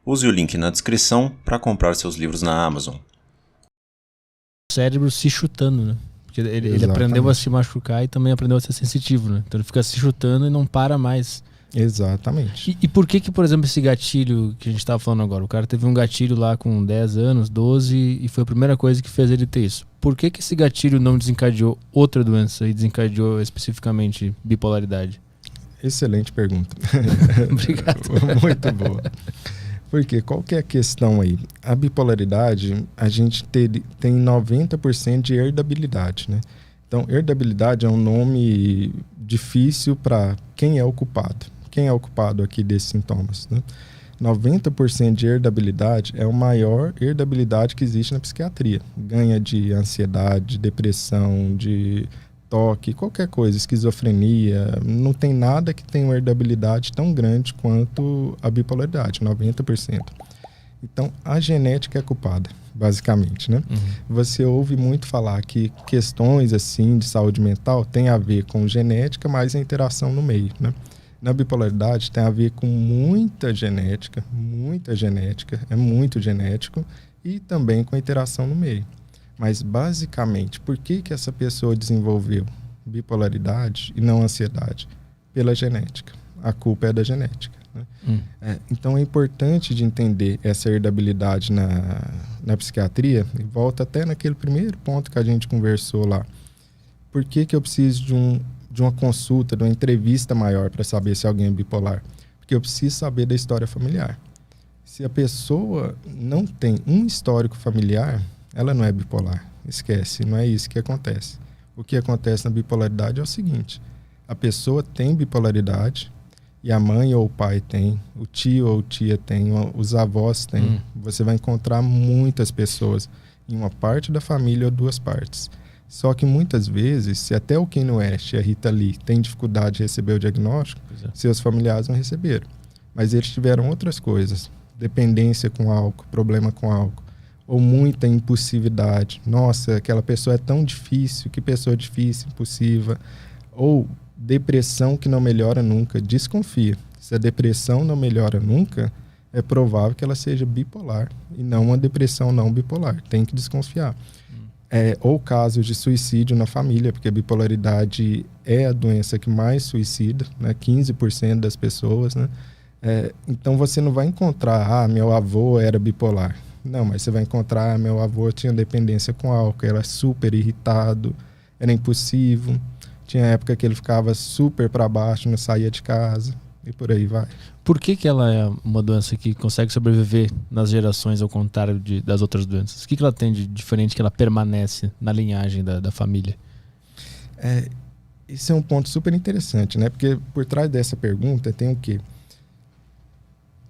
Use o link na descrição para comprar seus livros na Amazon. O cérebro se chutando, né? Porque ele aprendeu a se machucar e também aprendeu a ser sensitivo, né? Então ele fica se chutando e não para mais. Exatamente. E por que, por exemplo, esse gatilho que a gente estava falando agora? O cara teve um gatilho lá com 10 anos, 12, e foi a primeira coisa que fez ele ter isso. Por que esse gatilho não desencadeou outra doença e desencadeou especificamente bipolaridade? Excelente pergunta. Obrigado. Muito boa. Porque qual que é a questão aí? A bipolaridade, a gente tem 90% de herdabilidade, né? Então, herdabilidade é um nome difícil para quem é o culpado. Quem é o culpado aqui desses sintomas, né? 90% de herdabilidade é a maior herdabilidade que existe na psiquiatria. Ganha de ansiedade, depressão, de toque, qualquer coisa, esquizofrenia. Não tem nada que tenha uma herdabilidade tão grande quanto a bipolaridade, 90%. Então, a genética é culpada, basicamente, né? Você ouve muito falar que questões assim de saúde mental tem a ver com genética, mais a interação no meio, né? Na bipolaridade tem a ver com muita genética, é muito genético, e também com a interação no meio. Mas, basicamente, por que essa pessoa desenvolveu bipolaridade e não ansiedade? Pela genética. A culpa é da genética, né? Então, é importante de entender essa herdabilidade na psiquiatria, e volta até naquele primeiro ponto que a gente conversou lá. Por que eu preciso de uma consulta, de uma entrevista maior para saber se alguém é bipolar? Porque eu preciso saber da história familiar. Se a pessoa não tem um histórico familiar, ela não é bipolar. Esquece, não é isso que acontece. O que acontece na bipolaridade é o seguinte: a pessoa tem bipolaridade e a mãe ou o pai tem, o tio ou tia tem, os avós têm. Você vai encontrar muitas pessoas em uma parte da família ou duas partes. Só que muitas vezes, se até o Kanye West e a Rita Lee têm dificuldade de receber o diagnóstico, seus familiares não receberam. Mas eles tiveram outras coisas: dependência com álcool, problema com álcool, ou muita impulsividade. Nossa, aquela pessoa é tão difícil, que pessoa difícil, impulsiva. Ou depressão que não melhora nunca. Desconfia. Se a depressão não melhora nunca, é provável que ela seja bipolar e não uma depressão não bipolar. Tem que desconfiar. Ou casos de suicídio na família, porque a bipolaridade é a doença que mais suicida, né? 15% das pessoas, né? Então você não vai encontrar, meu avô era bipolar. Não, mas você vai encontrar, meu avô tinha dependência com álcool, era super irritado, era impulsivo, tinha época que ele ficava super para baixo, não saía de casa, e por aí vai. Por que ela é uma doença que consegue sobreviver nas gerações ao contrário das outras doenças? O que ela tem de diferente que ela permanece na linhagem da família? Esse é um ponto super interessante, né? Porque por trás dessa pergunta tem o quê?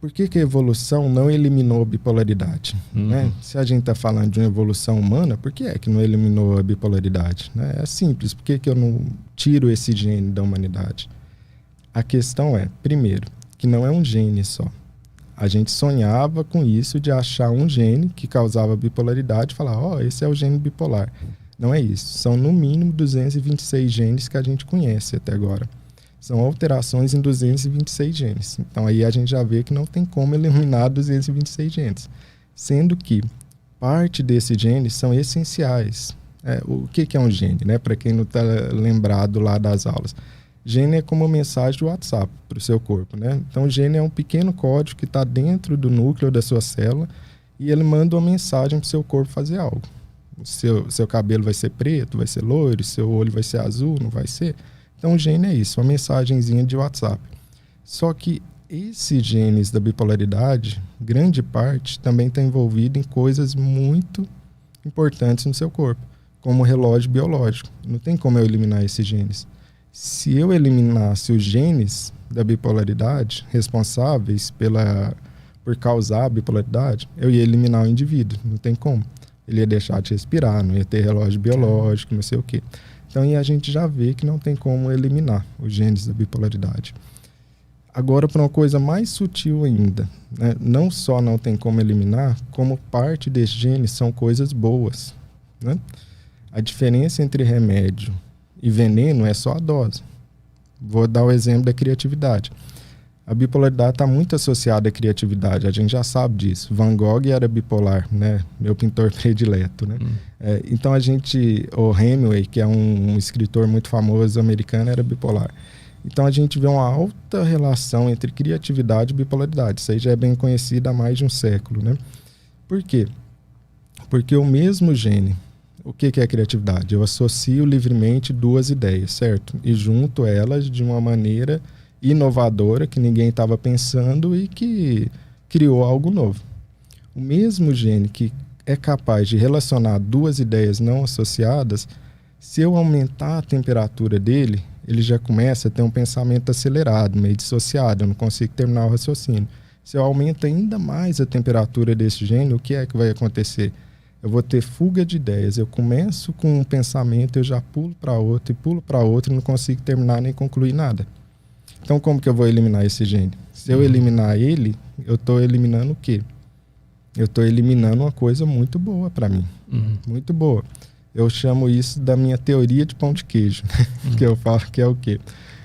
Por que a evolução não eliminou a bipolaridade? Né? Se a gente está falando de uma evolução humana, por que é que não eliminou a bipolaridade? Né? É simples, por que eu não tiro esse gene da humanidade? A questão é, primeiro, que não é um gene só. A gente sonhava com isso de achar um gene que causava bipolaridade e falar, esse é o gene bipolar. Não é isso. São no mínimo 226 genes que a gente conhece até agora. São alterações em 226 genes. Então aí a gente já vê que não tem como eliminar 226 genes. Sendo que parte desses genes são essenciais. O que é um gene, né? Para quem não está lembrado lá das aulas. Gene é como uma mensagem do WhatsApp para o seu corpo, né? Então, o gene é um pequeno código que está dentro do núcleo da sua célula e ele manda uma mensagem para o seu corpo fazer algo. O seu cabelo vai ser preto, vai ser loiro, seu olho vai ser azul, não vai ser? Então, o gene é isso, uma mensagenzinha de WhatsApp. Só que esses genes da bipolaridade, grande parte, também está envolvido em coisas muito importantes no seu corpo, como o relógio biológico. Não tem como eu eliminar esses genes. Se eu eliminasse os genes da bipolaridade responsáveis por causar a bipolaridade, eu ia eliminar o indivíduo. Não tem como. Ele ia deixar de respirar, não ia ter relógio biológico, não sei o quê. Então, a gente já vê que não tem como eliminar os genes da bipolaridade. Agora, para uma coisa mais sutil ainda, né? Não só não tem como eliminar, como parte desses genes são coisas boas, né? A diferença entre remédio e veneno é só a dose. Vou dar o exemplo da criatividade. A bipolaridade está muito associada à criatividade, a gente já sabe disso. Van Gogh era bipolar, né? Meu pintor predileto, né? Então o Hemingway, que é um escritor muito famoso americano, era bipolar. Então a gente vê uma alta relação entre criatividade e bipolaridade. Isso aí já é bem conhecido há mais de um século, né? Por quê? Porque o mesmo gene, o que é a criatividade? Eu associo livremente duas ideias, certo? E junto elas de uma maneira inovadora que ninguém estava pensando e que criou algo novo. O mesmo gene que é capaz de relacionar duas ideias não associadas, se eu aumentar a temperatura dele, ele já começa a ter um pensamento acelerado, meio dissociado, eu não consigo terminar o raciocínio. Se eu aumento ainda mais a temperatura desse gene, o que é que vai acontecer? Eu vou ter fuga de ideias. Eu começo com um pensamento, eu já pulo para outro e não consigo terminar nem concluir nada. Então, como que eu vou eliminar esse gene? Se eu eliminar ele, eu estou eliminando o quê? Eu estou eliminando uma coisa muito boa para mim. Muito boa. Eu chamo isso da minha teoria de pão de queijo. Que eu falo que é o quê?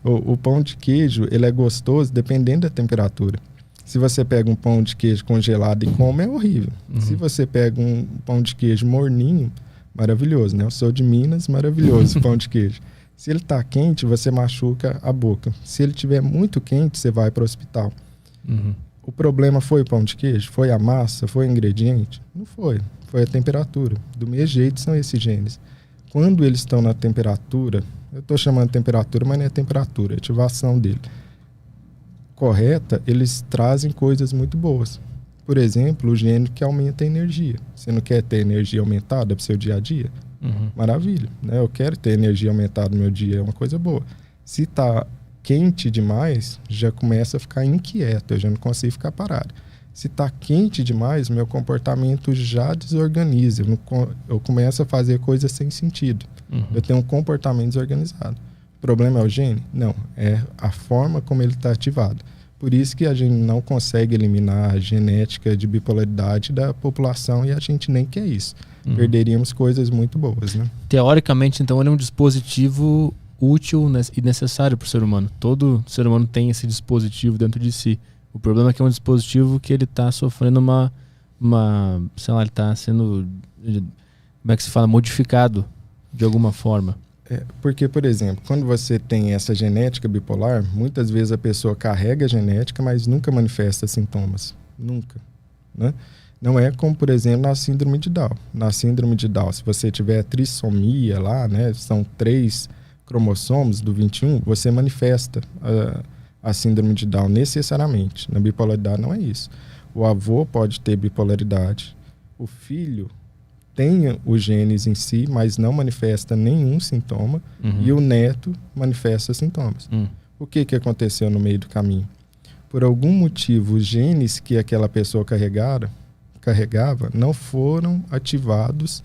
O pão de queijo, ele é gostoso dependendo da temperatura. Se você pega um pão de queijo congelado e come, é horrível. Se você pega um pão de queijo morninho, maravilhoso, né? Eu sou de Minas, maravilhoso pão de queijo. Se ele está quente, você machuca a boca. Se ele estiver muito quente, você vai para o hospital. O problema foi o pão de queijo? Foi a massa? Foi o ingrediente? Não foi. Foi a temperatura. Do mesmo jeito são esses genes. Quando eles estão na temperatura, eu estou chamando de temperatura, mas não é temperatura, é ativação dele. Correta, eles trazem coisas muito boas. Por exemplo, o gene que aumenta a energia. Você não quer ter energia aumentada para o seu dia a dia? Maravilha, né? Eu quero ter energia aumentada no meu dia, é uma coisa boa. Se está quente demais, já começa a ficar inquieto, eu já não consigo ficar parado. Se está quente demais, meu comportamento já desorganiza, eu começo a fazer coisas sem sentido. Eu tenho um comportamento desorganizado. O problema é o gene? Não, é a forma como ele está ativado. Por isso que a gente não consegue eliminar a genética de bipolaridade da população e a gente nem quer isso. Perderíamos coisas muito boas, né? Teoricamente, então, ele é um dispositivo útil e necessário para o ser humano. Todo ser humano tem esse dispositivo dentro de si. O problema é que é um dispositivo que ele está sofrendo sei lá, ele está sendo, como é que se fala, modificado de alguma forma. Porque, por exemplo, quando você tem essa genética bipolar, muitas vezes a pessoa carrega a genética, mas nunca manifesta sintomas. Nunca, né? Não é como, por exemplo, na síndrome de Down. Na síndrome de Down, se você tiver trissomia lá, né, são 3 cromossomos do 21, você manifesta a síndrome de Down necessariamente. Na bipolaridade não é isso. O avô pode ter bipolaridade, o filho tem os genes em si, mas não manifesta nenhum sintoma, e o neto manifesta sintomas. O que aconteceu no meio do caminho? Por algum motivo, os genes que aquela pessoa carregava não foram ativados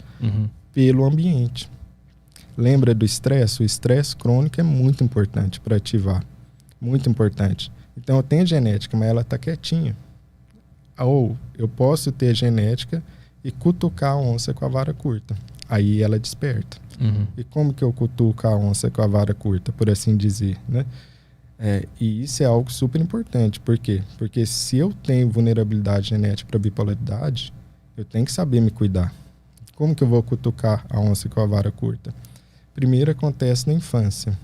pelo ambiente. Lembra do estresse? O estresse crônico é muito importante para ativar. Muito importante. Então, eu tenho genética, mas ela está quietinha. Ou eu posso ter genética e cutucar a onça com a vara curta. Aí ela desperta. E como que eu cutuco a onça com a vara curta, por assim dizer, né? E isso é algo super importante. Por quê? Porque se eu tenho vulnerabilidade genética para bipolaridade, eu tenho que saber me cuidar. Como que eu vou cutucar a onça com a vara curta? Primeiro acontece na infância.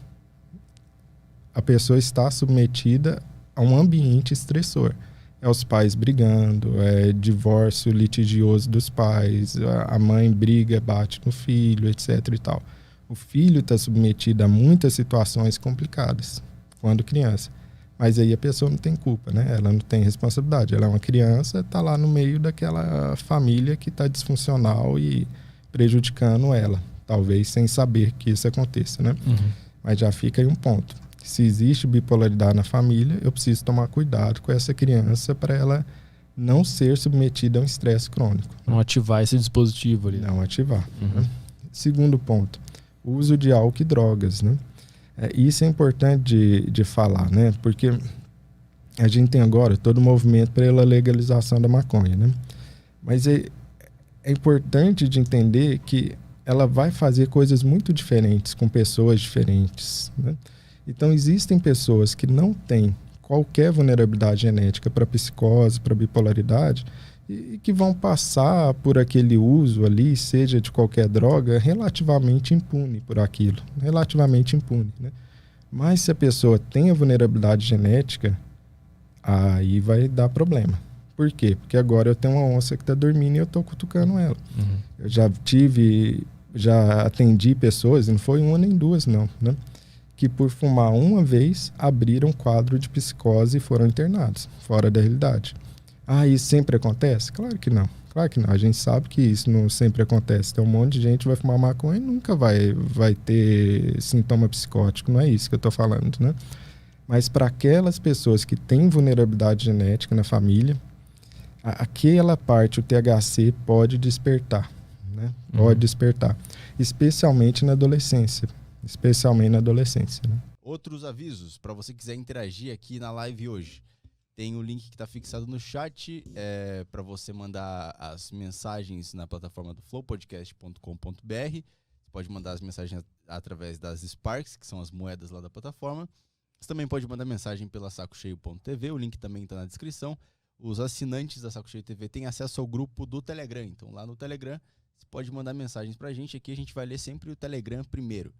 A pessoa está submetida a um ambiente estressor. É os pais brigando, é divórcio litigioso dos pais, a mãe briga, bate no filho, etc. e tal. O filho está submetido a muitas situações complicadas quando criança. Mas aí a pessoa não tem culpa, né? Ela não tem responsabilidade. Ela é uma criança, está lá no meio daquela família que está disfuncional e prejudicando ela. Talvez sem saber que isso aconteça, né? Mas já fica aí um ponto. Se existe bipolaridade na família, eu preciso tomar cuidado com essa criança para ela não ser submetida a um estresse crônico. Não ativar esse dispositivo ali. Não ativar. Né? Segundo ponto, o uso de álcool e drogas, né? Isso é importante de falar, né? Porque a gente tem agora todo o movimento pela legalização da maconha, né? Mas é importante de entender que ela vai fazer coisas muito diferentes com pessoas diferentes, né? Então, existem pessoas que não têm qualquer vulnerabilidade genética para psicose, para bipolaridade, e que vão passar por aquele uso ali, seja de qualquer droga, relativamente impune por aquilo, relativamente impune, né? Mas se a pessoa tem a vulnerabilidade genética, aí vai dar problema. Por quê? Porque agora eu tenho uma onça que está dormindo e eu estou cutucando ela. Eu já atendi pessoas, e não foi uma nem duas não, né? Que por fumar uma vez abriram quadro de psicose e foram internados, fora da realidade. Isso sempre acontece? Claro que não. Claro que não. A gente sabe que isso não sempre acontece. Tem um monte de gente que vai fumar maconha e nunca vai ter sintoma psicótico. Não é isso que eu estou falando, né? Mas para aquelas pessoas que têm vulnerabilidade genética na família, aquela parte, o THC, pode despertar, né? Pode despertar. Especialmente na adolescência. Né? Outros avisos, para você que quiser interagir aqui na live hoje. Tem o link que está fixado no chat para você mandar as mensagens na plataforma do flowpodcast.com.br. Você pode mandar as mensagens através das Sparks, que são as moedas lá da plataforma. Você também pode mandar mensagem pela sacocheio.tv, o link também está na descrição. Os assinantes da Saco Cheio TV têm acesso ao grupo do Telegram. Então lá no Telegram você pode mandar mensagens para a gente. Aqui a gente vai ler sempre o Telegram primeiro.